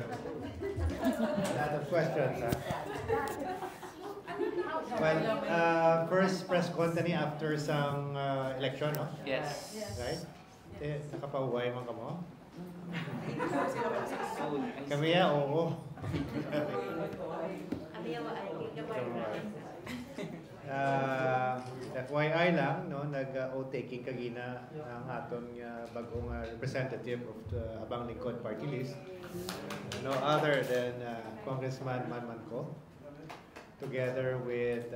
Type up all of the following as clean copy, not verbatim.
A lot of questions, huh? Well, first press con tani after sang election, no? Yes. Right? Nakapauway man ka mo? Soon. Kami ya, oo. FYI lang, no, nag-o-taking kagina ang atong bagong representative of the Abang Lingkod Party List. No other than Congressman Manman Ko, together with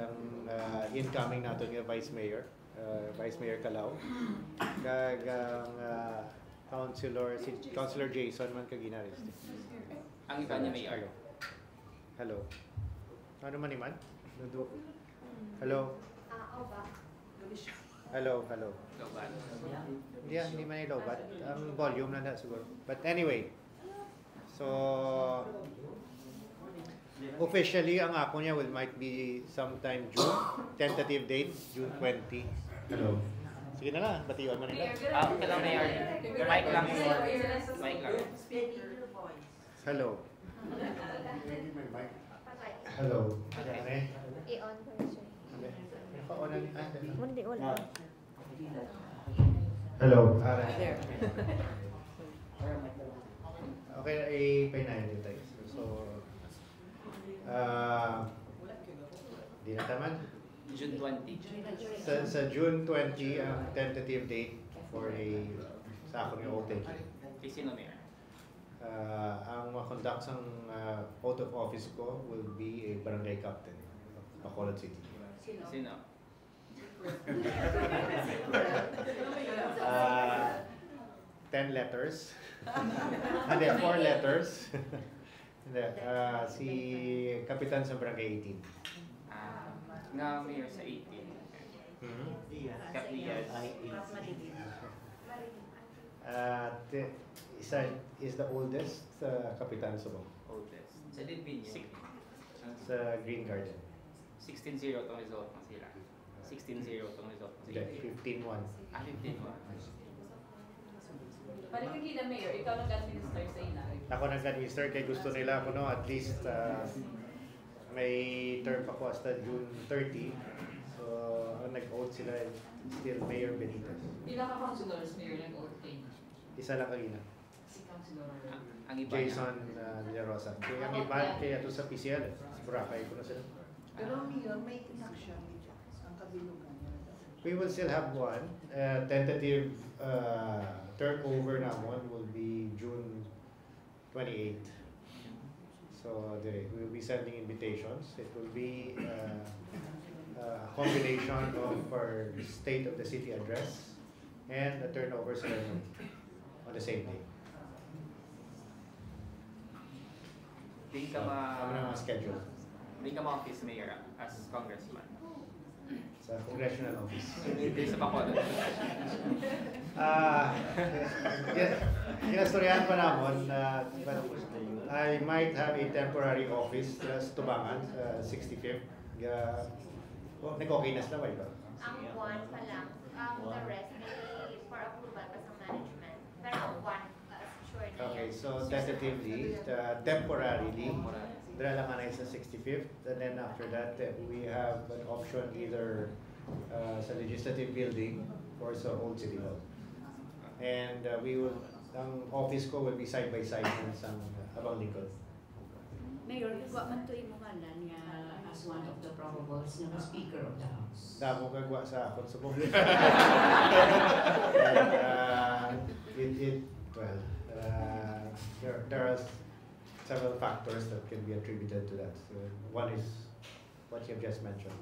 incoming nato nga Vice Mayor Calao, kag Councilor Jason man kagina rin. Ang iba niya Mayor. Hello. Ano man iman? Hello. Hello. Loban. Hindi man ilobat. Ang volume na siguro. But anyway, so officially ang ako niya might be sometime June. Tentative date June 20. Hello. Sige na lang, batiwan man nila. Okay lang Mayor. Mic lang. Mic lang. Hello. Hello. Okay. I-on ko na siya. Hindi, wala. Hello. Okay, i-painayan din tayo. So, di na taman. June 20. Sa June 20, ang tentative date for sa akong yung OTK. Kay sino Mayor? Ang makonduct sang oath of office ko will be a barangay captain of Bacolod City. Sino? 10 letters. Hindi, 4 letters. Hindi, si Kapitan sa Barangay 18. Nga Mayor sa 18. Kapias. Is the oldest Kapitan sa Oldest. Sa Divinia. sa Green Garden. 16-0 itong result mo sila. 16-0 itong result mo sila. 15-1. 15-1. Balik ka gila, Mayor. Ikaw nag-administer sa Inari. Ako nag-administer kay gusto nila ako no, at least may term pa ko hasta June 30. So, nag-oath sila still Mayor Benitez. Ilang ka-councilors, Mayor, nag-oath kayo? Isa lang kanina. Si Councilor. Ang iba Jason De Rosa. Kaya ang iba, kaya ito sa PCL, sa Boracay ko na sila. Pero Mayor, may inaction ang kabilugan niya. We will still have one. Tentative turnover na one will be June 28. So we will be sending invitations. It will be a combination of our State of the City address and a turnover ceremony on the same day. Di ka Kami na mga schedule Di ka ma-office Mayor as congressman. sa congressional office. Hindi sa Bacolod. Kinastoryahan pa namon, but I might have a temporary office sa Tubangan, sa 65th. Nag-okay na sila ba ito? Ang one pa lang, the rest may for approval pa sa management. Pero ang one, sure na Okay, yan. so tentatively, temporarily, dala lang na sa 65th, and then after that, we have an option either sa Legislative Building or sa Old City Hall. And ang office ko will be side by side sa Abang Lingkod. Mayor, wa man to imo ngalan nga as one of the probables nga Speaker of the House. Damo kagwa sa akon sa publiko. There are several factors that can be attributed to that. So one is what you have just mentioned.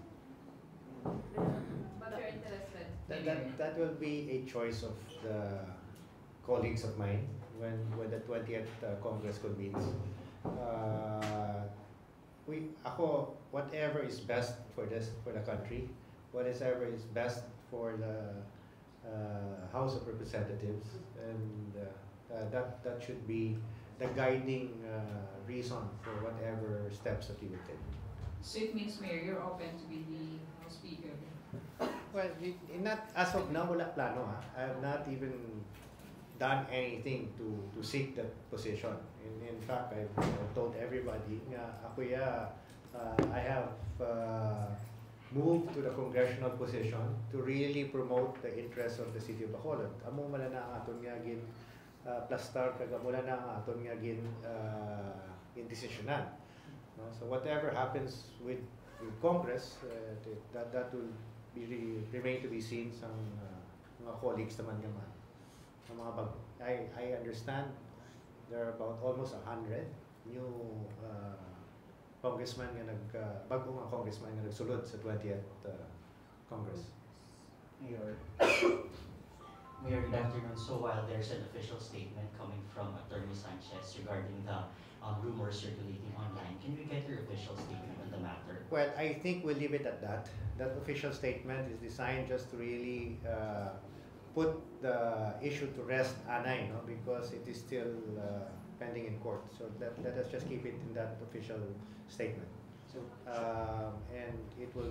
But you're interested. That will be a choice of the colleagues of mine when the 20th Congress convenes. Whatever is best for the country, whatever is best for the House of Representatives, and that should be the guiding reason for whatever steps that we will take. So it means, Mayor, you're open to be the House Speaker. Well, not as of now, wala plano ha. I have not even done anything to seek that position. In fact, I've told everybody nga I have moved to the congressional position to really promote the interests of the city of Bacolod. Amo mala na ang aton nga gin plastar kag mula na ang aton nga gin indesisyonan. No? So whatever happens with Congress, that will remain to be seen sa mga colleagues naman naman. Mga bago. I understand there are about almost 100 new congressman nga bagong congressman nga nagsulod sa 20th Congress. Mayor, good afternoon. So while there's an official statement coming from Attorney Sanchez regarding the rumors circulating online, can we get your official statement on the matter? Well, I think we'll leave it at that. That official statement is designed just to really put the issue to rest, anay, no? Because it is still pending in court. So let us just keep it in that official statement. So, and it will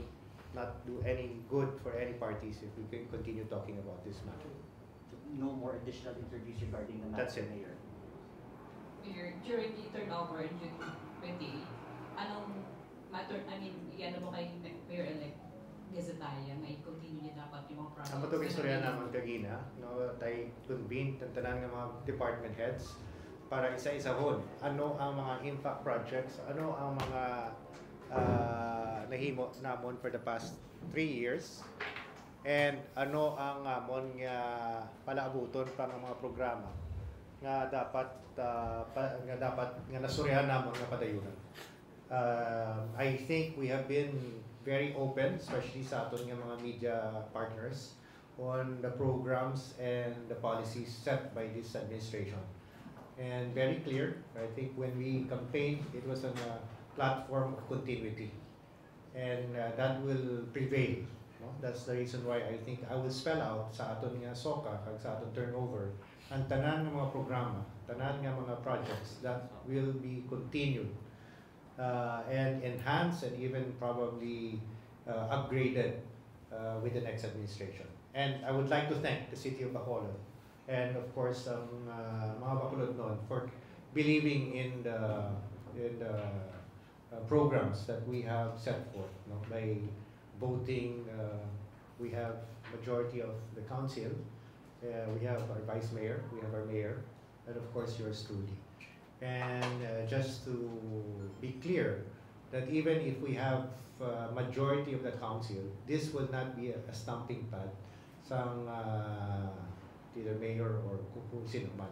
not do any good for any parties if we can continue talking about this matter. no more additional interviews regarding the matter, That's it. Mayor. Mayor, during the turnover in June 28, anong matter, iyan mo kay Mayor-elect Gazataya, may continue niya dapat yung mga projects? Ang matong istorya naman kagina, no, tayo convene ng tanan ng mga department heads para isa-isahon ano ang mga impact projects, ano ang mga nahimo namon for the past 3 years, and ano ang amon nga palaabuton pa ng mga programa nga dapat nga nasuryahan namon nga padayunan. I think we have been very open, especially sa aton nga mga media partners, on the programs and the policies set by this administration. And very clear, I think when we campaigned, it was on a platform of continuity. And that will prevail. No? That's the reason why I think I will spell out sa aton nga SOCA, kag sa aton turnover, ang tanan nga mga programa, tanan nga mga projects that will be continued and enhanced and even probably upgraded with the next administration. And I would like to thank the City of Bacolod and of course mga Bacolod noon for believing in the programs that we have set forth. No? By voting, we have majority of the council, we have our vice mayor, we have our mayor, and of course yours truly. And just to be clear, that even if we have majority of the council, this will not be a stamping pad sa either mayor or kung sino man.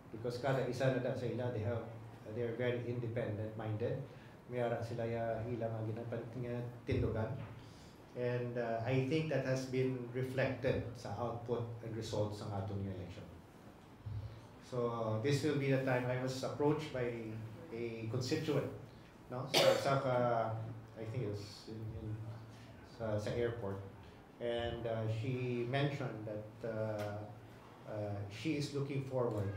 Because kada isa na sa ila, they are very independent minded. Mayara sila ilang nga tindugan. And I think that has been reflected sa output and results ng atong election. So this will be the time I was approached by a constituent, no? So I think it was sa airport, and she mentioned that she is looking forward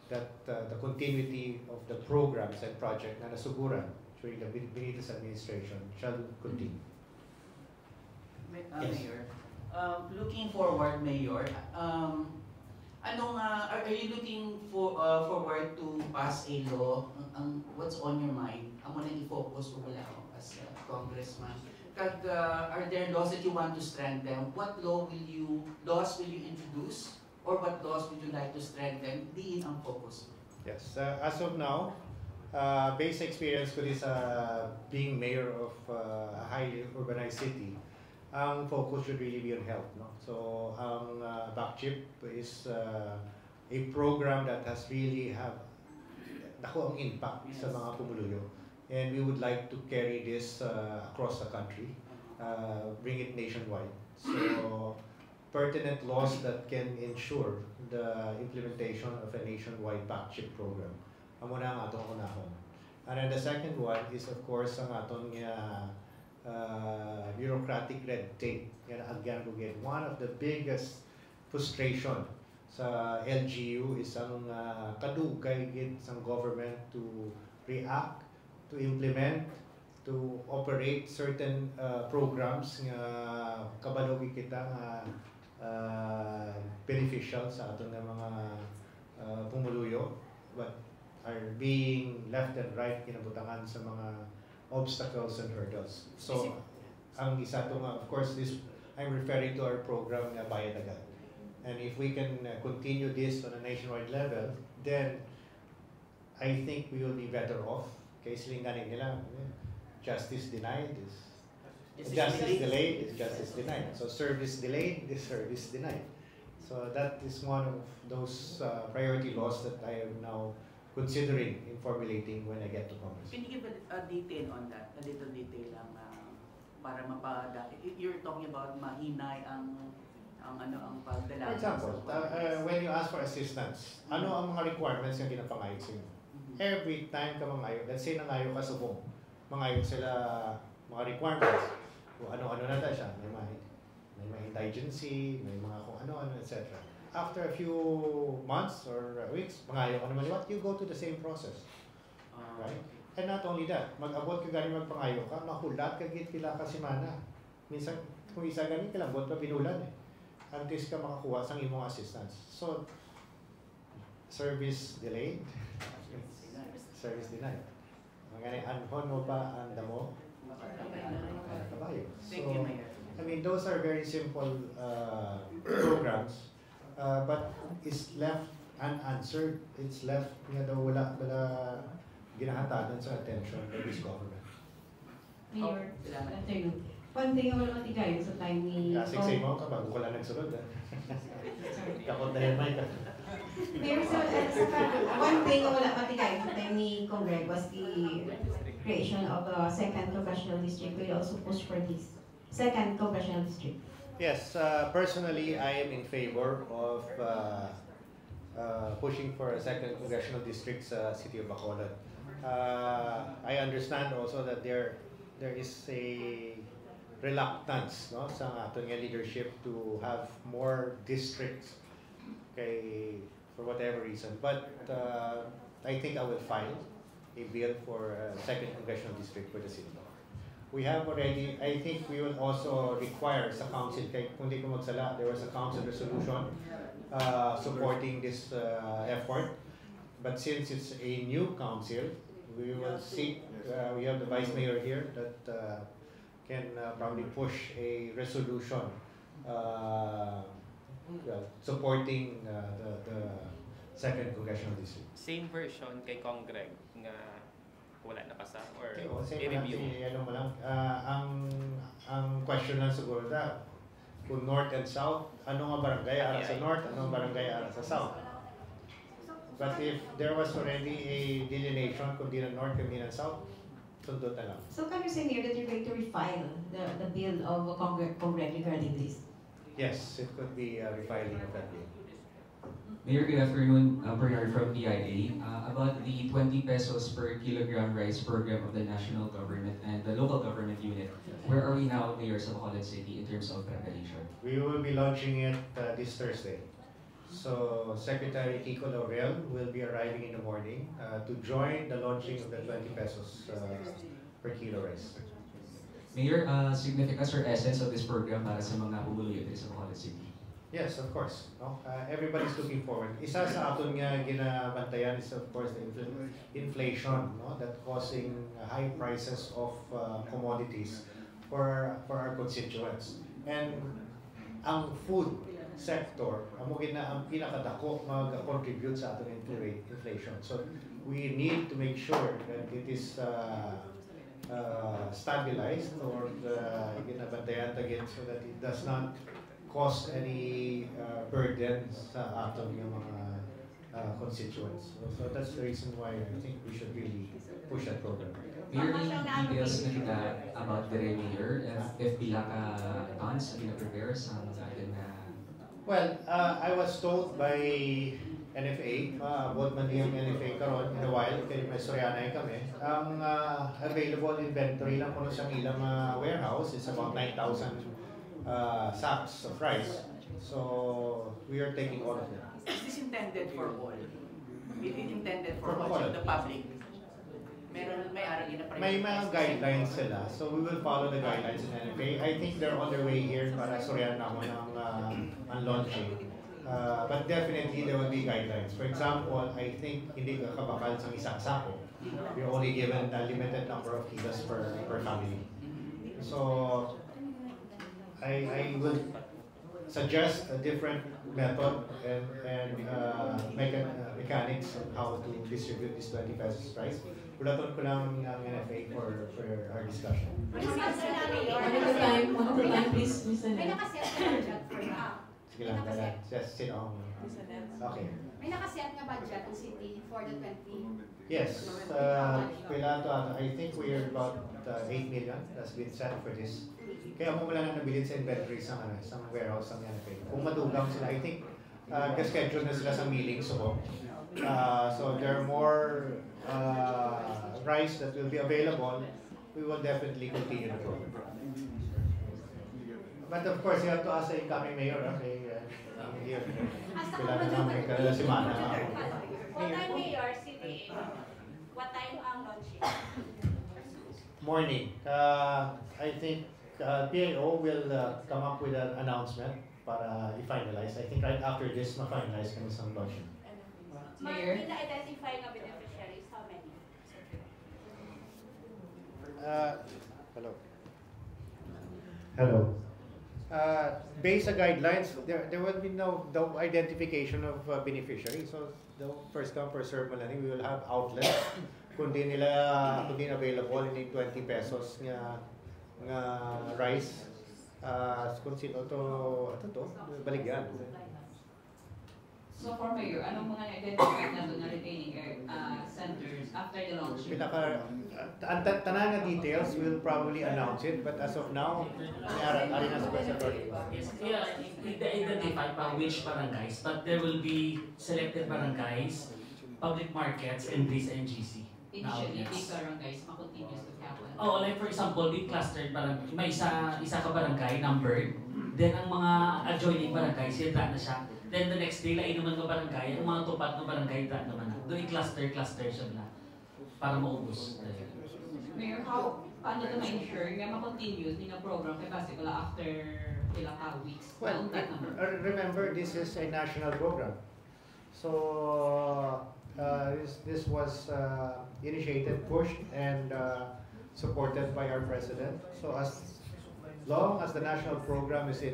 that the continuity of the programs and project na nasuguran during the Benitez administration shall continue. Yes. Mayor, looking forward, Mayor, are you looking forward to pass a law? What's on your mind? Amo na i-focus ko wala ako as a congressman. Are there laws that you want to strengthen? What laws will you introduce? Or what laws would you like to strengthen? Diin ang focus. Yes, as of now, based experience ko is being mayor of a highly urbanized city, ang focus should really be on health. No? So, ang BACCHIP is a program that has really have ang impact sa mga pumuluyo. And we would like to carry this across the country, bring it nationwide. So, pertinent laws that can ensure the implementation of a nationwide BACCHIP program. Amo na ang atong unahon. And then the second one is of course ang atong bureaucratic red tape. Yan again, one of the biggest frustration sa LGU is ang kadugay sa government to react, to implement, to operate certain programs nga kabalogi kita nga beneficial sa aton nga mga pumuluyo, but are being left and right kinabutangan sa mga obstacles and hurdles. So, ang isa to nga, of course, this I'm referring to our program na Bayad Agad. And if we can continue this on a nationwide level, then I think we will be better off. Kaya silinganin nila, justice denied is justice delayed is justice denied. So service delayed is service denied. So that is one of those priority laws that I am now considering in formulating when I get to Congress. Can you give a detail on that? A little detail lang para you're talking about mahinay ang pagdala. For example, when you ask for assistance, ano ang mga requirements na ginapangayot sa inyo? Every time ka mangayot, let's say nangayo ka sa buong, mangayot sila mga requirements. Kung ano-ano na ta siya, may mga indigency, may mga kung ano-ano, etc. After a few months or weeks, mangayo ka naman liwat, you go to the same process. Right? And not only that, mag-abot ka gani magpangayo ka, mahulat ka git pila ka simana. Minsan, kung isa gani ka lang, bot pa binulan eh. Until ka makakuha sa imong assistance. So, service delayed, service denied. Mga anhon mo pa ang damo, kabayo. Thank you, Mayor. I mean, those are very simple programs, but it's left unanswered. It's left nga daw wala ginahatagan sa attention by this government. Mayor, afternoon. One thing I want to tigayon sa time ni... Kasi mo ka, bago ko lang nagsunod. Kapot na yan, Mike. Mayor, so, one thing I want to tigayon sa time ni Congreg was the creation of a second congressional district. Will you also push for this second congressional district? Yes, personally, I am in favor of pushing for a second congressional district sa City of Bacolod. I understand also that there is a reluctance sa aton nga leadership to have more districts for whatever reason. But I think I will file a bill for a second congressional district for the city. We have already, I think we will also require sa council, kung di ko magsala, there was a council resolution supporting this effort. But since it's a new council, we will seek, we have the Vice Mayor here that can probably push a resolution supporting the second congressional district. Same version kay Congreg nga wala na pasa or i-review? Ano mo lang, ang question lang siguro na kung north and south, ano nga barangay ara sa north, ano nga barangay ara sa south. But if there was already a delineation kung di na north kung di na south, sundot na lang. So can you say, Mayor, that you're going to refile the bill of Congreg regarding this? Yes, it could be a refiling of that bill. Mayor, good afternoon. Bernard from PIA. About the 20 pesos per kilogram rice program of the national government and the local government unit, where are we now, Mayor, sa Bacolod City in terms of preparation? We will be launching it this Thursday. So Secretary Kiko Laurel will be arriving in the morning to join the launching of the 20 pesos per kilo rice. Mayor, significance or essence of this program para sa mga pumuluyo dito sa Bacolod City? Yes, of course. No? Everybody's looking forward. Isa sa aton nga ginabantayan is of course the inflation, no? That causing high prices of commodities for our constituents. And ang food sector, amo gina ang pinakadako mag-contribute sa aton inflation. So we need to make sure that it is stabilized or ginabantayan again so that it does not cause any burden sa aton yung mga constituents. So that's the reason why I think we should really push that program. Mayor, may details na kita about the Mayor, if pila ka tons na pina-prepare sa atin na... Well, I was told by NFA, abot man yung NFA karon in a while, kaya may Soriana kami, ang available inventory lang kuno sa ilang warehouse is about 9,000 sacks of rice. So we are taking all of them. Is this intended for all? Is it intended for all the public? May hindi na May mga guidelines sila, so we will follow the guidelines in NFA. I think they're on their way here para suriyan na ako ng launching. But definitely there will be guidelines. For example, I think hindi ka kabakal sa isang sako. You're only given a limited number of kilos per family. So I will suggest a different method and mechanics on how to distribute this 20 pesos price. Pulaton ko lang ng NFA for our discussion. One at a time, please, Ms. May Annette. nakaset na budget for that. Sige lang, just sit on. Okay. May nakaset na budget ang city for the 20. Yes, I think we are about 8 million that's been set for this. Kaya mo wala nang nabilin sa inventory sa warehouse ng NFA. Kung madugang sila, I think schedule na sila sa milling so there are more rice that will be available. We will definitely continue the program. But of course, you have to ask the incoming mayor, here. Kailangan namin kada semana. What time mayor, CDA? What time ang launching? Morning. I think PAO will come up with an announcement para i-finalize. I think right after this, ma-finalize kami sa launch. Mayor? May na-identify na beneficiaries, how many? Hello. Hello. Based sa guidelines, there will be no identification of beneficiaries. So the first come first serve mo lang, we will have outlets. Kung di available, hindi 20 pesos nga rice. Kung sino to baligyan. So for Mayor, anong mga identified na doon na retaining centers after the launch? Tanan na details, we'll probably announce it, but as of now, ari na sa Secretary. Yes, identify pa which barangays, but there will be selected barangays, public markets, and this NGC. Initially, big barangays, ma-continuous to happen. Oh, like for example, big clustered barangay, may isa ka barangay numbered, then ang mga adjoining barangay, sila na siya. Then the next day, lain naman ng barangay, ang mga tupat ng barangay, ta naman na. Doon cluster siya na para maubos. Mayor, paano ito ma-ensure nga ma-continuous din ang program kay base wala after ilang weeks? Well, remember, this is a national program. So, this was initiated, pushed, and supported by our president. So, as long as the national program is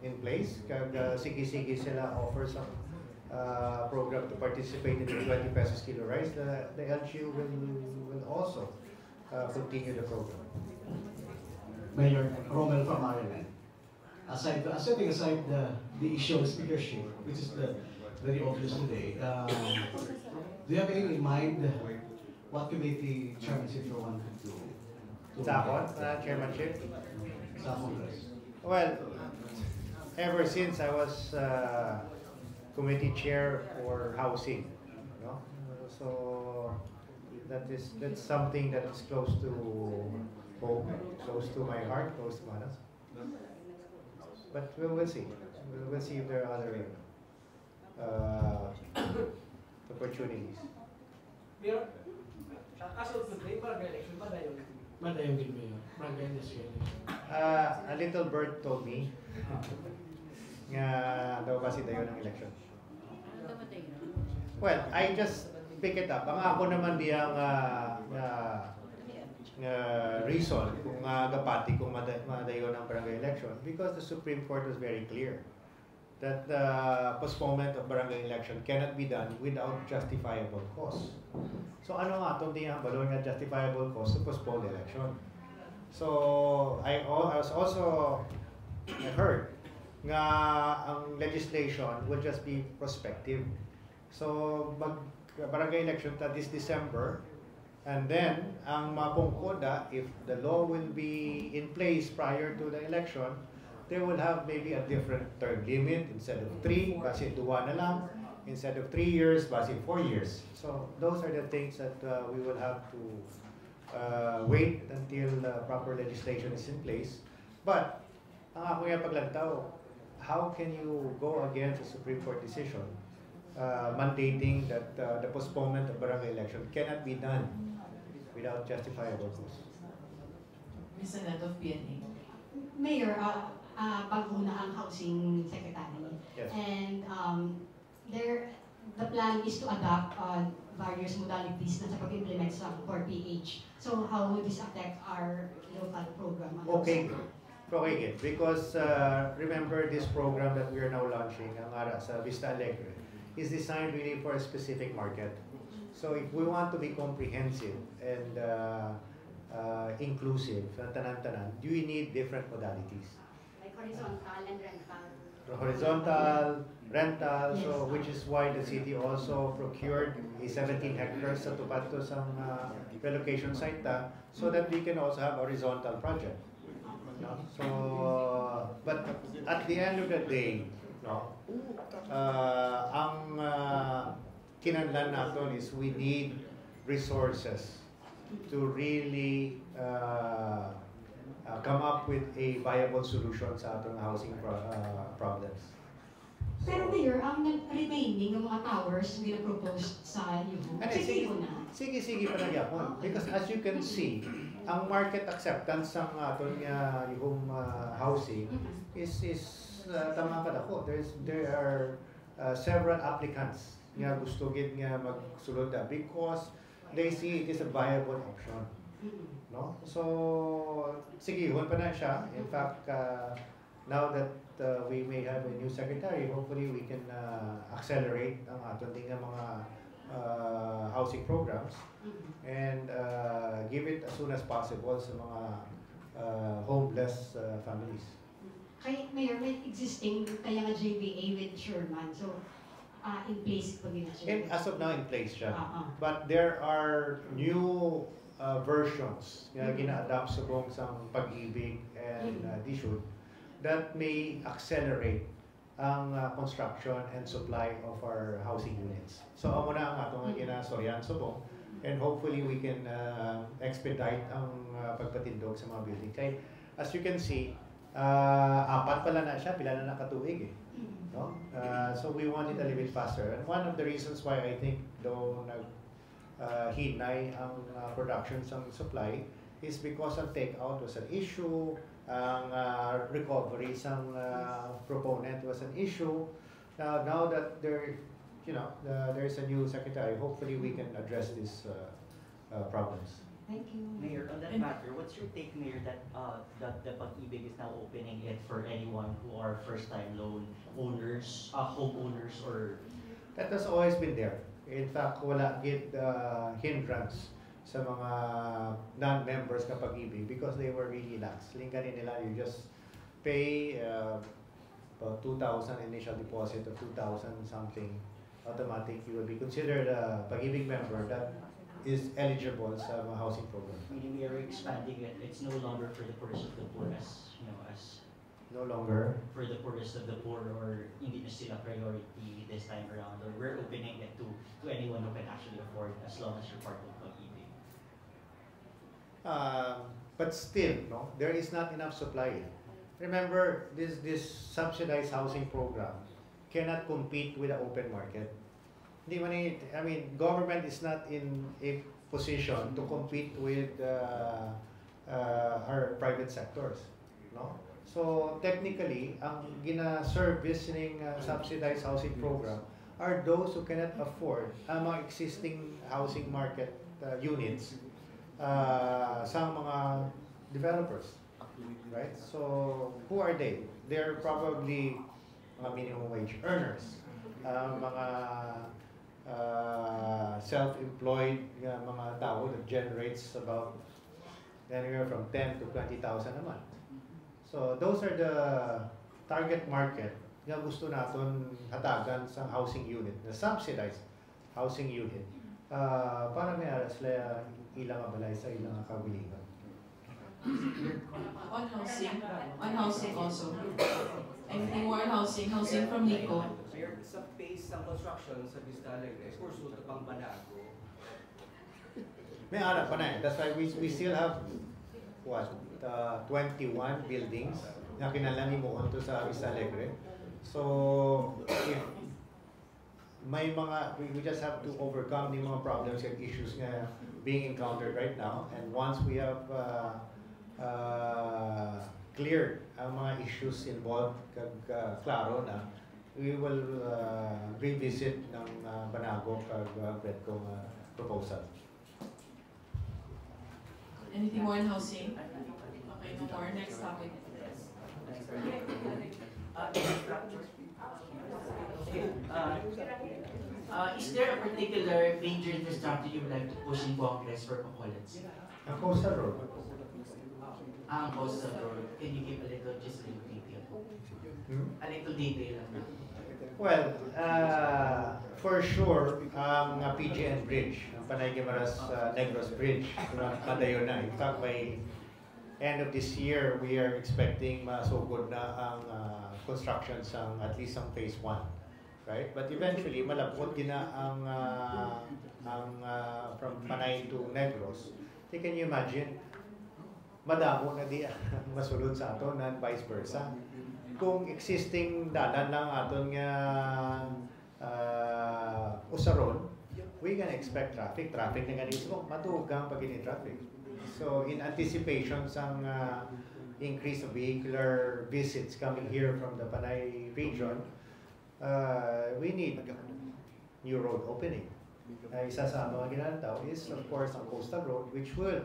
in place, kag sige sila offer some program to participate in the 20 pesos kilo rice, the LGU will also continue the program. Mayor Romel from Ireland. Setting aside the issue of speakership, which is very obvious today, do you have anything in mind what committee chairmanship you want to do? Sa ako, chairmanship? Sa Congress. Well, ever since I was committee chair for housing, so that's something that is close to home, close to my heart, close to Manas. But we'll see. We'll see if there are other opportunities. Mayor, as of today, barangay election, madayong din Mayor, barangay election. A little bird told me nga daw kasi dayon ng election. Well, I just pick it up. Ang ako naman diyang reason kung gapati kung madayon ang barangay election because the Supreme Court was very clear that the postponement of barangay election cannot be done without justifiable cause. So ano nga itong diyang balon nga justifiable cause to postpone the election. So I was also heard nga ang legislation will just be prospective. So barangay election this December, and then ang mapungkoda, if the law will be in place prior to the election, they will have maybe a different term limit. Instead of 3, base 2 na lang. Instead of 3 years, base 4 years. So those are the things that we will have to wait until proper legislation is in place. But ang ako nga paglantaw, how can you go against a Supreme Court decision mandating that the postponement of barangay election cannot be done without justifiable cost. Ms. Annette of PNA. Mayor, pag-una ang housing secretary. Yes. And the plan is to adopt various modalities na sa pag-implement sa 4PH. So how would this affect our local program? Okay. Okay, good. Because remember this program that we are now launching, ang ara sa Vista Alegre, is designed really for a specific market. So if we want to be comprehensive and inclusive, tanan-tanan, do we need different modalities? Like horizontal and rental. Horizontal, rental, so which is why the city also procured a 17 hectares sa tupad to sa relocation site so that we can also have a horizontal project. No? So, but at the end of the day, no, ang kinahanglan natin is we need resources to really come up with a viable solution sa atong housing problems. Pero Mayor, ang remaining ng mga towers na propose sa iyo, sige ko na. Sige pa na yapon. Because as you can see, ang market acceptance ng aton yung housing is tama ka dako. There are several applicants nga gusto gid nga magsulod because they see it is a viable option. No? So sige, huwag pa na siya. In fact, now that we may have a new secretary, hopefully we can accelerate ang aton ding mga housing programs and give it as soon as possible sa mga homeless families. Kaya Mayor, may existing kaya nga JVA with Sherman. So in place po din na siya. As of now, in place siya. But there are new versions nga gina-adapt sa buong sang Pag-ibig and DSUD that may accelerate ang construction and supply of our housing units. So amo na ang atong ginasoryan subong and hopefully we can expedite ang pagpatindog sa mga building. Kay as you can see, apat pala na siya, pila na nakatuig eh. No? So we want it a little bit faster. And one of the reasons why I think though hinay ang production sa supply is because ang take-out was an issue, ang recovery sa proponent was an issue. Now that there's a new secretary, hopefully we can address these problems. Thank you. Mayor, on that matter, what's your take, Mayor, that the Pag-ibig is now opening it for anyone who are first-time loan owners, homeowners, or... That has always been there. In fact, wala gid hindrance sa mga non-members ng Pag-ibig because they were really lax. Lingkanin nila, you just pay about 2,000 initial deposit of 2,000 something automatic. You will be considered a Pag-ibig member that is eligible sa mga housing program. Meaning we are expanding it. It's no longer for the poorest of the poor as no longer for the poorest of the poor or hindi na sila priority this time around. Or we're opening it to anyone who can actually afford as long as you're part of Pag-ibig. But still, no, there is not enough supply. Remember, this subsidized housing program cannot compete with the open market. Hindi man I mean, government is not in a position to compete with our private sectors, no? So technically, ang gina-service ng subsidized housing program are those who cannot afford ang mga existing housing market units sa mga developers, right? So who are they? They're probably mga minimum wage earners, mga self-employed mga tao that generates about anywhere from 10 to 20,000 a month. So those are the target market nga gusto naton hatagan sa housing unit, the subsidized housing unit, para may aras sila ilang abalay sa ilang kabilingan. On housing also. Anything more on housing from Nico. Mayor, sa pace ng construction sa Vista Alegre, of course, ito pang Banago. May ara pa na eh. That's why we still have, 21 buildings na kinalangin mo onto sa Vista Alegre. So, if we just have to overcome the mga problems and issues nga being encountered right now, and once we have cleared ang mga issues involved kag klaro na, we will revisit ng Banago kag Gretco proposal. Anything more in housing? Okay, no more. Next topic. Is there a particular major infrastructure you would like to push in Congress for Bacolod's? Ang Coastal Road. Coastal Road. Can you give a little detail? A little detail lang. Well, for sure, ang PGN Bridge, ang Panay Guimaras Negros Bridge, padayon na. In fact, by end of this year, we are expecting masugod na ang construction sa at least ang phase 1. Right? But eventually, malabot din na ang from Panay to Negros. Can you imagine? Madamo na di masulod sa ato na vice versa. Kung existing dalan lang aton nga usaron, we can expect traffic. Traffic na ganito, matugang pag traffic. So in anticipation sang increase of vehicular visits coming here from the Panay region, we need new road opening. Isa sa mga ginantaw is of course ang Coastal Road, which will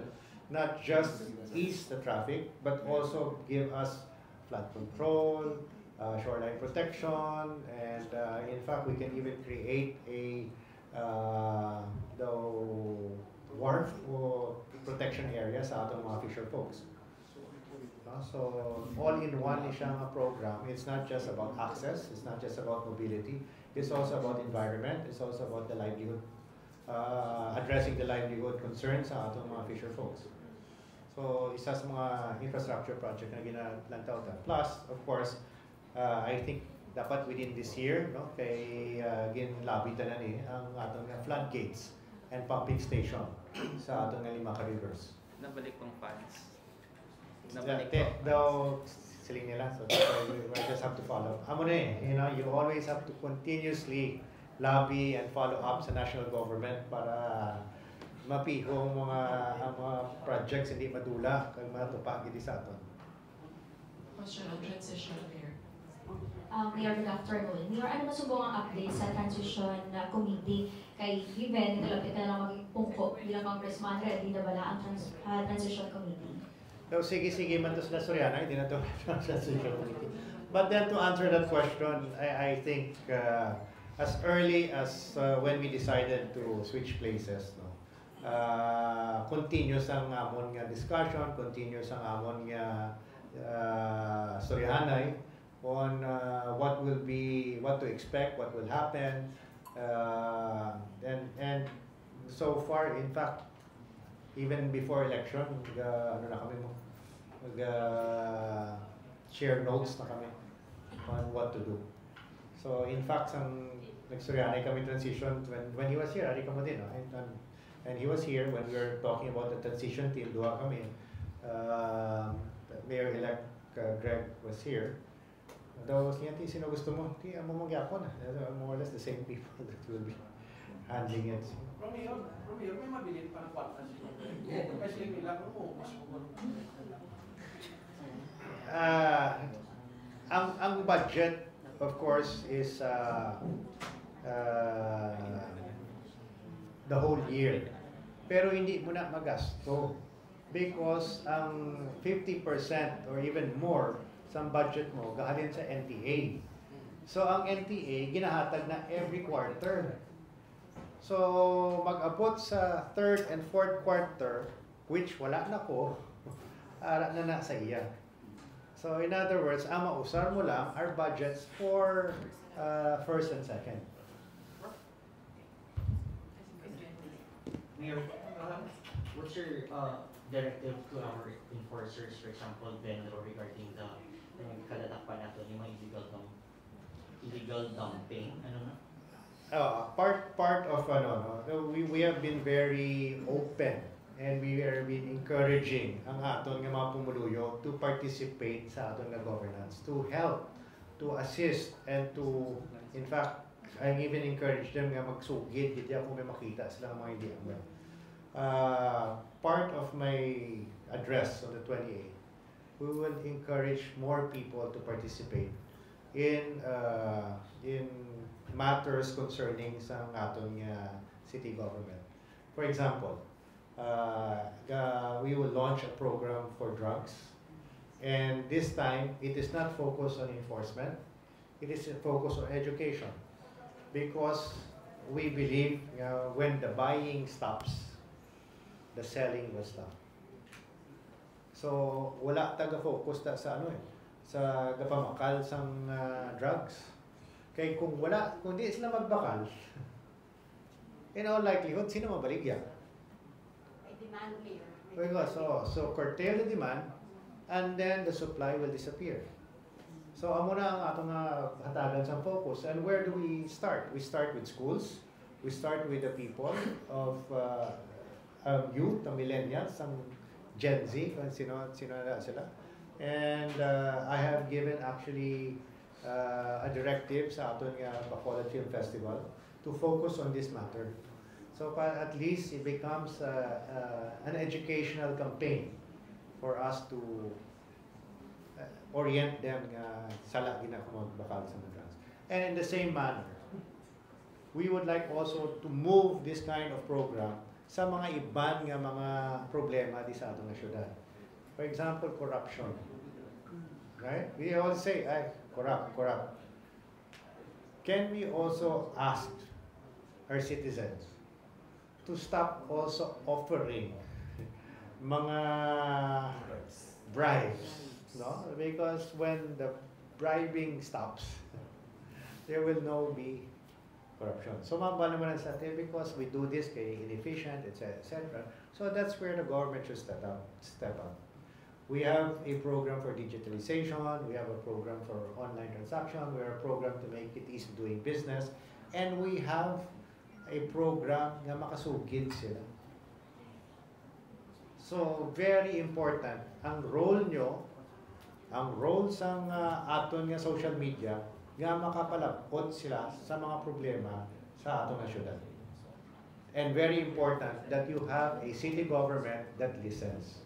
not just ease the traffic but also give us flood control, shoreline protection, and in fact we can even create a the wharf or protection area sa atong mga fisher folks. So all-in-one is siyang program. It's not just about access, it's not just about mobility, it's also about environment, it's also about the livelihood, addressing the livelihood concerns sa atong mga fisher folks. So isa sa mga infrastructure project na ginalantaw ta. Plus, of course, I think dapat within this year, no, kay ginlabitan na ni ang atong floodgates and pumping station sa atong Limaca rivers. Nabalik pang funds. Daw siling nila, so we just have to follow. Amo na you always have to continuously lobby and follow up sa national government para mapiho ang mga projects hindi madula kag matupag gid sa aton. Question on transition here. Mayor, good afternoon. Mayor, ano masubong ang update sa transition committee kay given nalapit na lang maging pungko bilang congressman, ready na bala ang transition committee? So, sige man to sila Soriana, hindi na to transition committee. But then to answer that question, I think as early as when we decided to switch places, no, continuous ang amon nga discussion, continuous ang amon nga Soriana on what to expect, what will happen, and so far, in fact, even before election, ano na kami mo, share notes na kami on what to do. So in fact, nagsuryanay kami transition when he was here, ari ka mo din, no? And he was here when we were talking about the transition team, duha kami. Mayor-elect Greg was here. Daw siya, sino gusto mo? Amo mong yapon. More or less the same people that will be handling it. Romeo, may mabilin pa ng kwarta siya. Kasi ilang mo, mas ang budget, of course, is the whole year. Pero hindi mo na magasto because ang 50% or even more sa budget mo gahalin sa NTA. So ang NTA ginahatag na every quarter. So mag-abot sa third and fourth quarter, which wala na ko, ara na sa iya. So in other words, ang mausar mo lang our budgets for first and second. Mayor, what's your directive to our enforcers, for example, Venro, regarding the kalatakpan natin yung mga illegal dumping, ano na? Part of we have been very open and we have been encouraging ang aton nga mga pumuluyo to participate sa aton nga governance, to help, to assist, and to in fact I even encourage them nga magsugid, hindi ako may makita sila mga hindi ang part of my address on the 28th, we will encourage more people to participate in matters concerning sa atong city government. For example, we will launch a program for drugs, and this time it is not focused on enforcement, it is focused on education, because we believe when the buying stops, the selling will stop. So wala taga-focus ta sa sa gapamakal sang drugs. Kaya kung di sila magbakal, in all likelihood, sino mabaligya? May demand here. Because, so curtail the demand, and then the supply will disappear. So amo na ang atong hatagan sa focus. And where do we start? We start with schools. We start with the people of youth, the millennials, some Gen Z, sino na sila. And I have given actually a directive sa aton Bacolod Film Festival to focus on this matter. So at least it becomes an educational campaign for us to orient them sala ginakamot bakal sa drugs. And in the same manner, we would like also to move this kind of program sa mga iban nga mga problema di sa atong syudad. For example, corruption. Right? We all say, corrupt. Can we also ask our citizens to stop also offering mga bribes, no? Because when the bribing stops, there will no be corruption. So mababa naman sa atin because we do this kay inefficient, etc. So that's where the government should step up. We have a program for digitalization, we have a program for online transaction, we have a program to make it easy doing business, and we have a program na makasugid sila. So very important ang role nyo, ang role sa aton nga social media nga makapalapot sila sa mga problema sa aton nga syudad. And very important that you have a city government that listens.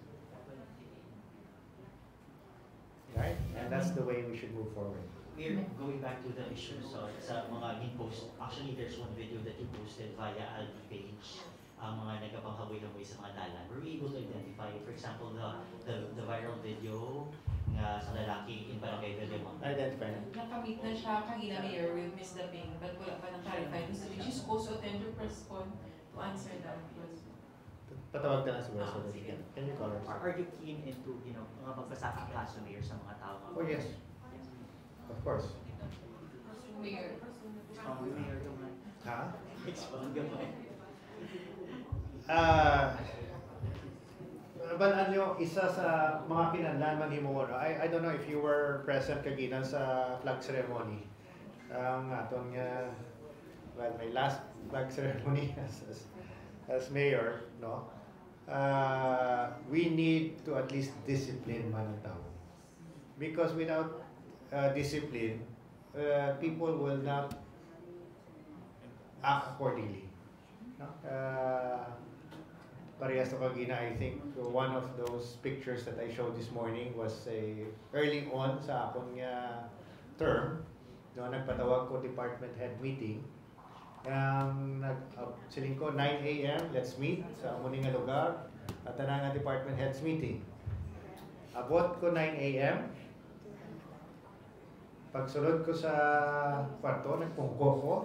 Right? And that's the way we should move forward. We're going back to the issue sa mga in-post. Actually, there's one video that you posted via Aldi page. Mga nagkapanghaboy-haboy sa mga dalan. Were we able to identify, for example, the viral video nga sa lalaki in Barangay Villamon? Identify na. Nakamit na siya kanina, Mayor, with Ms. Daping, but wala pa nang clarify. She's supposed to attend your press con to answer that question. Patawag ka na siguro sa Can you call her? Are you keen into, mga magbasakang kaso, Mayor, sa mga tao? Oh, yes. Of course. Mayor. Mayor, Ha? expound gamay. Balaan nyo, isa sa mga kinanlan manhimo, I don't know if you were present kaginan sa flag ceremony. Ang atong well, my last flag ceremony as mayor, no? We need to at least discipline man ang tao. Because without discipline, people will not act accordingly. No? Parehas sa kagina, I think one of those pictures that I showed this morning was early on sa akong term, no, nagpatawag ko department head meeting. Siling ko 9 a.m. let's meet sa muning nga lugar at nga department heads meeting. Abot ko 9 a.m. Pagsulod ko sa kwarto, nagpungko ko.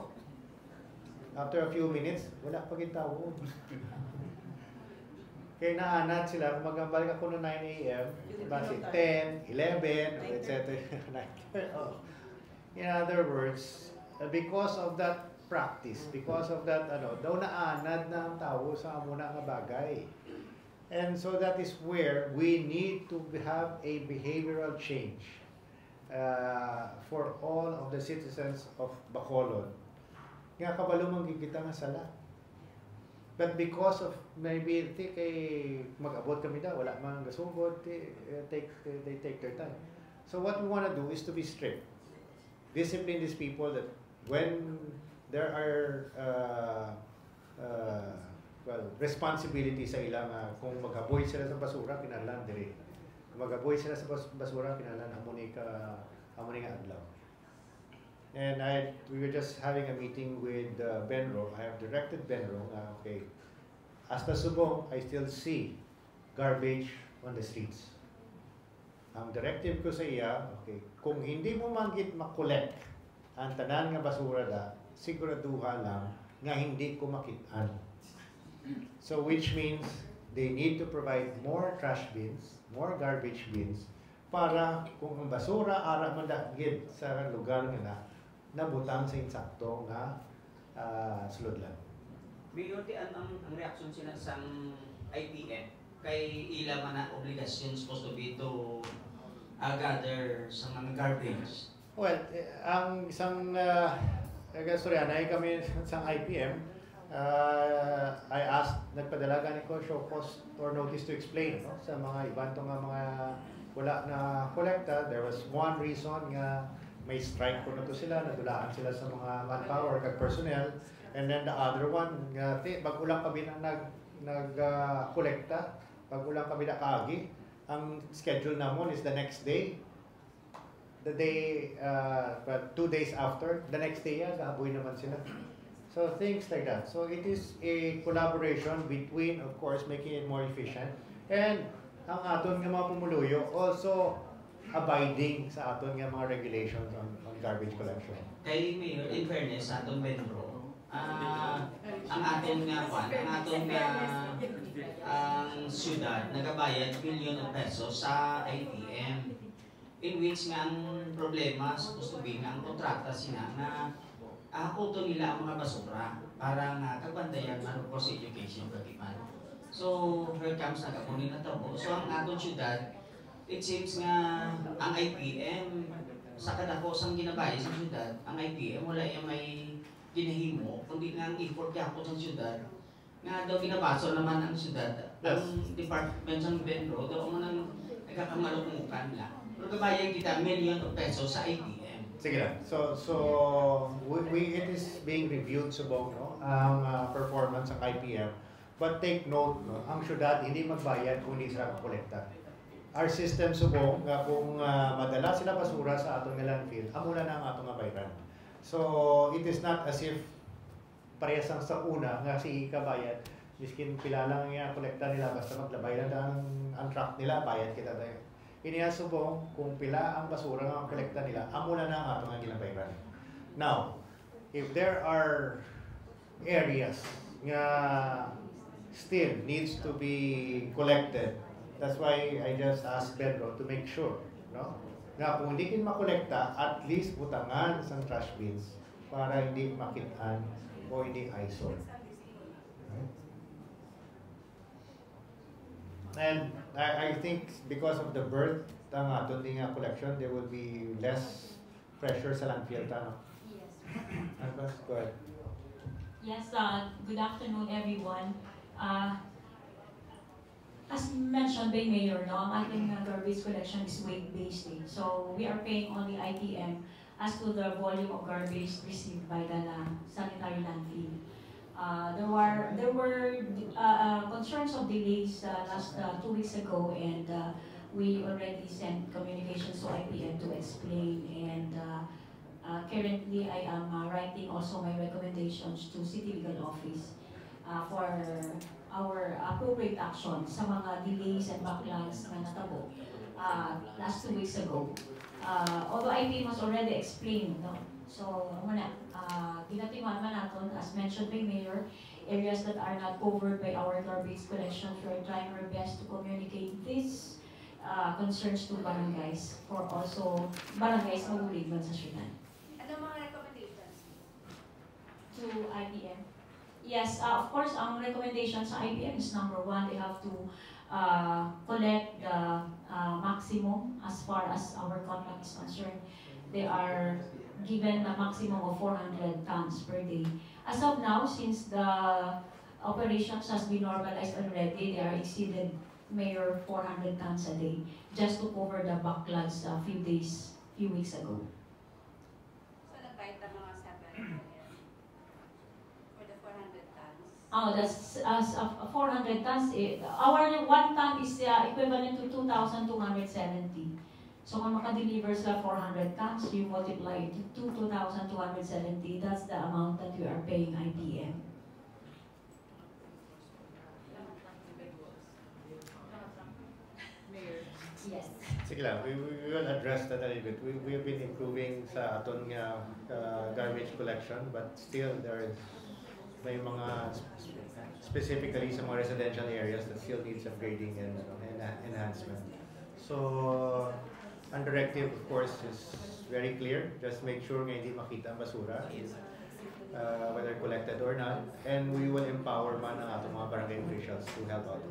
After a few minutes, wala pa gitawo. Kaya naanat sila, kung magambalik ako no 9 a.m., base 10, 11, etc. In other words, because of that practice, because of that, daw naanad na ang tao sa muna nga bagay. And so that is where we need to have a behavioral change for all of the citizens of Bacolod. Nga kabalo manggigita nga sala. But because of maybe mag-abot kami daw, wala mang gasugod, they take their time. So what we want to do is to be strict. Discipline these people that when there are well, responsibility sa ilang kung magaboy sila sa basura, kinahanglan diri. Kung magaboy sila sa basura, kinahanglan amuni nga adlaw. And we were just having a meeting with Benro. I have directed Benro, okay, hasta Subong, I still see garbage on the streets. Ang directive ko sa iya, okay, kung hindi mo manggit makolekt ang tanan nga basura da, siguraduha lang nga hindi ko makitaan. So which means they need to provide more trash bins, more garbage bins, para kung ang basura ara man dagit sa lugar nga nabutang sa insakto nga sulod lang. Biyote ang reaksyon sila sa IPM kay ila man na obligasyon supposed to be to gather sa mga garbage. Well, ang isang gastoryanay kami sa IPM, I asked, nagpadala gani ko show cause or notice to explain no, sa mga ibang mga wala na kolekta. There was one reason nga may strike ko na to sila, nadulaan sila sa mga manpower kag personnel, and then the other one nga pag ulang kami nag-kolekta, pag ulang kami na kaagi, ang schedule namon is the next day. The day, 2 days after, the next day gaboy naman sila. So things like that. So it is a collaboration between, of course, making it more efficient, and ang aton nga mga pumuluyo also abiding sa aton nga mga regulations on garbage collection. Kay Mayor, in fairness sa aton Benro, ang aton nga ang syudad nagabayad billion of pesos sa ITM, in which nga ang problema supposed to be nga ang kontrata sina nga auto nila ang mga basura para nga kabantayan man for sa education katiman. So here comes nagapunin na tabo. So ang aton syudad, it seems nga ang IPM sa kadakosang ginabayad sa syudad, ang IPM wala yung may ginahimo, kundi nga ang effort yapon ng syudad nga daw ginabaso naman ang syudad. Ang department ng Benro, daw mo nang nagkakamalukmukan lang. Pero kabayan kita million of pesos sa IPM. Sige lang. So it is being reviewed Subong, no, ang performance ng IPM. But take note, no, ang syudad hindi magbayad kung hindi sila kolekta. Our system Subong, kung madala sila basura sa atong landfill, amuna na ang atong bayran. So it is not as if parehas ang sa una nga si kabayad, miskin pila lang nga kolekta nila, basta maglabay lang ang truck nila, bayad kita tayo. Iniya Subong, kung pila ang basura nga ang kolekta nila, amuna na ang atong nga ginabayran. Now, if there are areas nga still needs to be collected, that's why I just asked Benro to make sure, no? Nga kung hindi kin makolekta, at least butangan sa trash bins para hindi makitaan o hindi eyesore. And I think because of the birth ng aton collection, there will be less pressure sa landfill tano. Yes. Go ahead. Yes, good afternoon everyone. As mentioned by Mayor, no, ang ating garbage collection is weight-based. So we are paying only ITM as to the volume of garbage received by the sanitary landfill. There were concerns of delays last 2 weeks ago, and we already sent communications to IPM to explain, and currently I am writing also my recommendations to City Legal Office for our appropriate action sa mga delays and backlogs na natabo last 2 weeks ago. Although IPM has already explained, no? So, ginatiman man natin, as mentioned by Mayor, areas that are not covered by our garbage collection, we are trying our best to communicate these concerns to barangays, for also barangays maguligman sa syudad. Ano mga recommendations? To IPM? Yes, of course, ang recommendation sa IPM is number 1, they have to collect the maximum as far as our contract is concerned. They are given a maximum of 400 tons per day. As of now, since the operations has been normalized already, they are exceeded, Mayor, 400 tons a day, just to cover the backlogs a few weeks ago. So nagbayad ng mga 7? Oh, that's 400 tons. Our 1 ton is equivalent to 2,270. So kung makadeliver sila 400 tons, you multiply it to 2,270. That's the amount that you are paying ITM. Yes. Sige lang, we will address that a little bit. We have been improving sa aton nga garbage collection, but still there is may mga specifically sa mga residential areas that still needs upgrading and enhancement. So, ang directive of course is very clear. Just make sure nga hindi makita ang basura, whether collected or not, and we will empower man ang atong mga barangay officials to help out.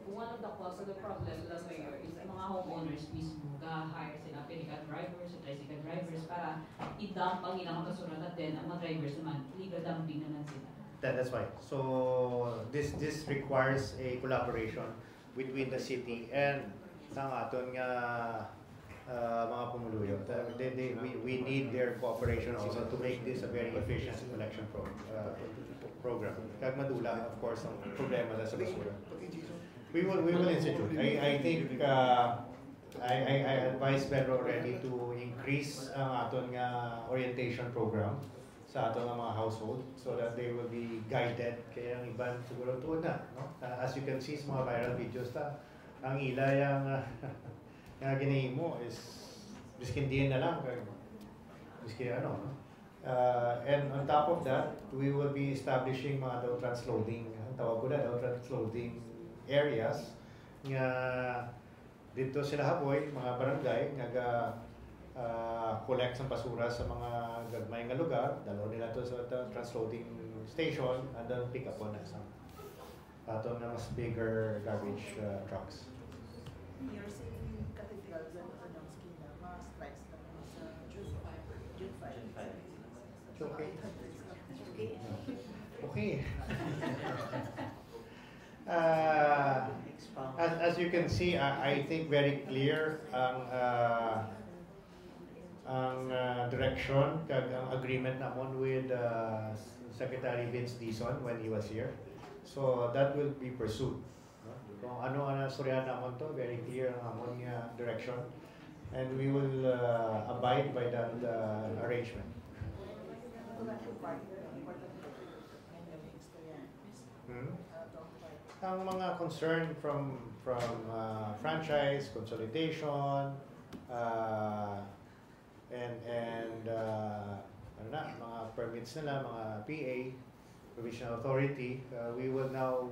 One of the cause of the problem last year is mga homeowners mismo ga-hire sila pelican drivers o tricycle drivers para i-dump ang ilang basura at then ang mga drivers naman illegal dumping naman sila. That's why. So this requires a collaboration between the city and sang aton nga mga pumuluyo. We need their cooperation also to make this a very efficient collection program. Kag madula of course ang problema sa basura. We will institute. I think I advise Pedro already to increase ang aton nga orientation program sa aton nga mga household so that they will be guided. Kaya ang iban siguro tuod na, no? As you can see sa mga viral videos ang ila yang nga ginahimo is biskin diyan na lang biskin ano, no? And on top of that, we will be establishing mga daw transloading, ang tawag ko na daw transloading areas nga dito sila haboy mga barangay nga collect sa basura sa mga gagmay nga lugar, dalo nila to sa transloading station and then pick up on sa ato na mas bigger garbage trucks. You're saying cathedral sa Adamski na mga strikes na sa June 5. Okay. Okay. Okay. As you can see, I think very clear ang direction kag ang agreement namon with Secretary Vince Dizon when he was here. So that will be pursued. Kung ano suryan namon to, very clear ang amon nga direction, and we will abide by that arrangement. Ang mga concern from franchise, consolidation, and ano na, mga permits nila, mga PA, Provisional Authority, we will now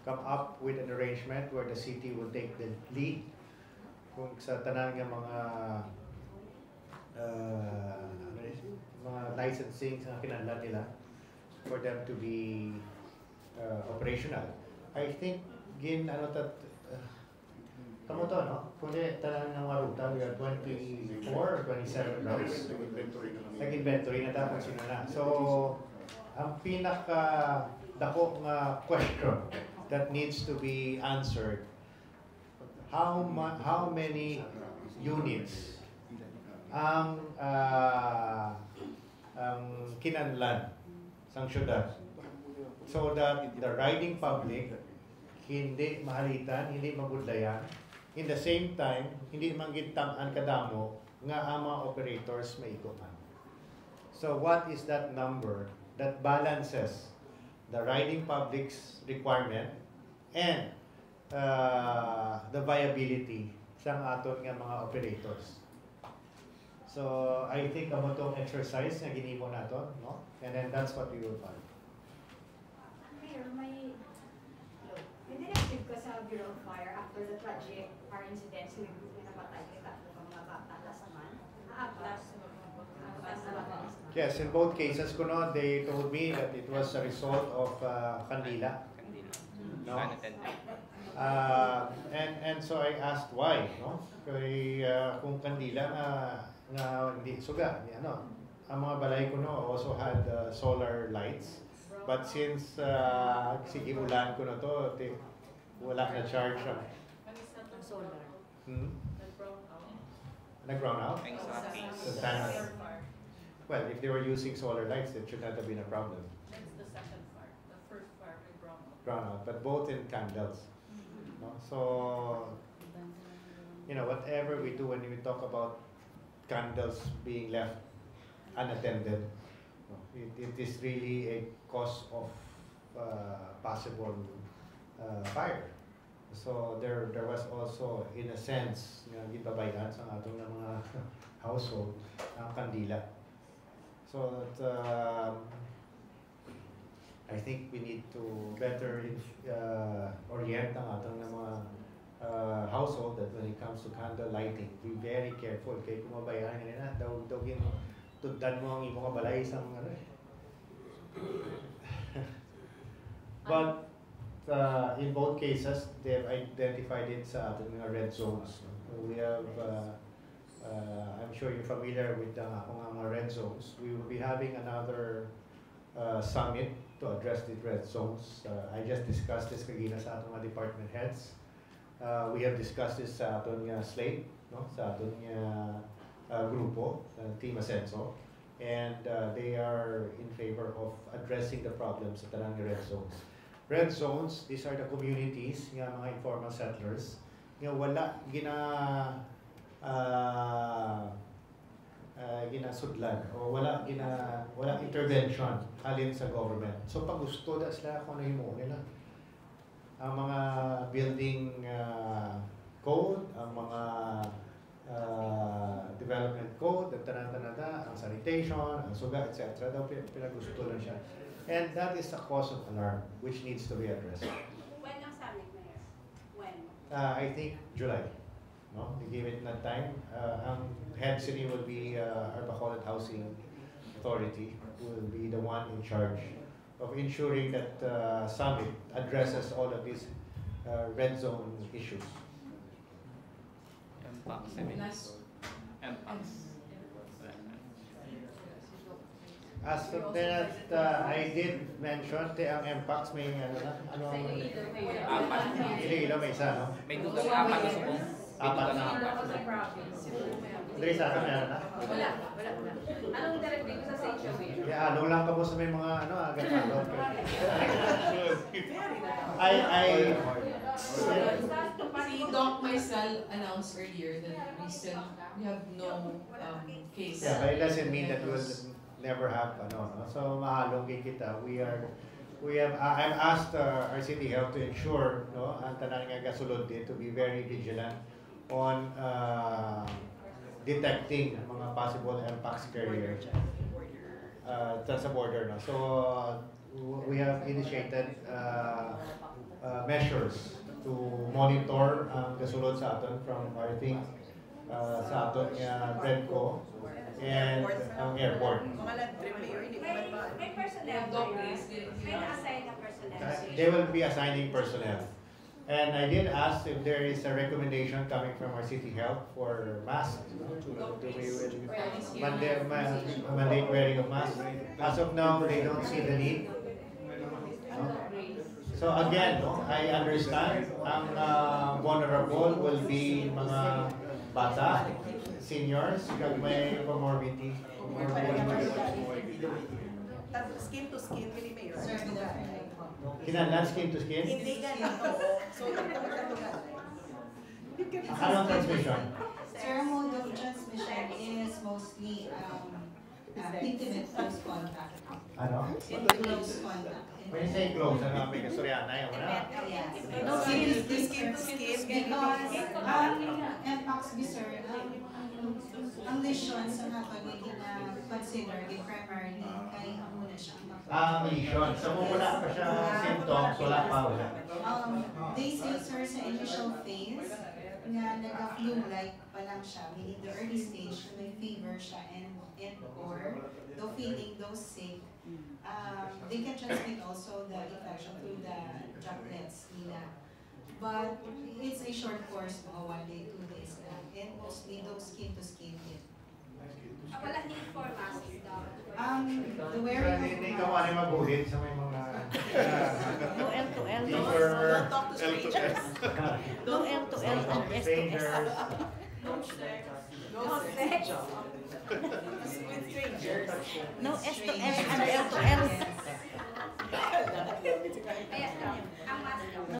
come up with an arrangement where the city will take the lead kung sa tanan nga mga licensing sa kinahanglan nila for them to be operational. I think kamo to, no? Kundi tanan ng waruta, we are 24 or 27 routes. Nag-inventory na dapat sino na. So, ang pinaka dako nga question that needs to be answered, how many units ang kinahanglan sang syudad so that the riding public hindi mahalitan, hindi mabudlayan, in the same time hindi manggitang-an kadamo nga ang mga operators maikuman. So what is that number that balances the riding public's requirement and the viability sang aton nga mga operators? So I think amo tong exercise nga ginimo nato, no? And then that's what we will find. Mayor, may directive ka sa Bureau of Fire after the tragic fire incidents with napatay kay tatlo ka mga bata last month. Yes, in both cases, kuno, they told me that it was a result of kandila. No? And so I asked why, no? Kay kung kandila nga hindi suga, ano? Ang mga balay kuno also had solar lights. But since sige ulan ko na to, wala na charge siya. Solar. Nag-brown out? The panel. Well, if they were using solar lights, it should not have been a problem. That's the second part. drown out, but both in candles. No? So, you know, whatever we do when we talk about candles being left unattended, no, it is really a cause of possible fire. So there was also, in a sense, gibabayan sa atong mga household ang kandila. So that, I think we need to better orient ang atong mga household that when it comes to candle lighting, be very careful. Kaya kumabayan kanina, daw tuddan mo ang imong balay isang ano eh. But in both cases, they've identified it sa ating mga red zones. We have, I'm sure you're familiar with the mga red zones. We will be having another summit to address the red zones. I just discussed this kagina sa atong mga department heads. We have discussed this sa atong slate, no? Sa atong grupo, Team Ascenso. And they are in favor of addressing the problems sa tanang red zones. Red zones, these are the communities, nga mga informal settlers, nga wala ginasudlan o wala intervention halin sa government. So pag gusto da sila kung ano himo nila. Ang mga building code, ang mga development code, ang tanan-tanada, ang sanitation, ang suga, etc. daw pinagusto lang siya. And that is a cause of alarm which needs to be addressed. When ang summit, Mayor? When? I think July. No, we give it that time. Ang head city will be our Bacolod Housing Authority, who will be the one in charge of ensuring that summit addresses all of these red zone issues. As of that, I did mention ang MPACS may ano Iloilo may isa, no? May dugang apat na subong. Apat na. Dili sa akin meron na? Wala. Anong directive sa St. Joey? Yeah, ano lang ka mo sa may mga ano agad ano. Si Doc Maisal announced earlier that we have no case. Yeah, but it doesn't mean that we'll never have ano. No? So mahalong kita. I've asked our city health to ensure no ang tanan nga gasulod din to be very vigilant on detecting mga possible MPACS carriers sa border. No? So we have initiated measures to monitor ang gasulod sa aton from I think sa aton Redco and ang airport. May personnel. May na-assign na personnel. They will be assigning personnel. And I did ask if there is a recommendation coming from our city health for masks. Mandate wearing of masks. As of now, they don't see the need. So again, no, I understand ang vulnerable will be mga bata, seniors, kag may comorbidity. Skin to skin, really Mayor. Kinahanglan skin to skin? Hindi ganun. So, ano ang transmission? Sir, mode of transmission is mostly intimate close contact. Ano? Close contact. When you say close, ano may kastoryana yung una? Yes. No, skin to skin. Because MPACS sir, ang lesions ang ato na consider primarily kay amo na siya. Lesion. So kung wala pa siya symptoms, wala pa wala. They say sir sa initial phase nga nagka-flu-like pa lang siya, meaning the early stage, may fever siya and or though feeling though sick, they can transmit also the infection through the droplets nila. But it's a short course, mga 1 day, 2 days lang. And mostly those skin to skin din. Wala need for masks daw. The wearing of Hindi ka wala mabulit sa may mga No L to L. Don't talk to strangers. No L to L and S to S. strangers. No sex. With strangers. No S to S and L to L. Yes, ang mask.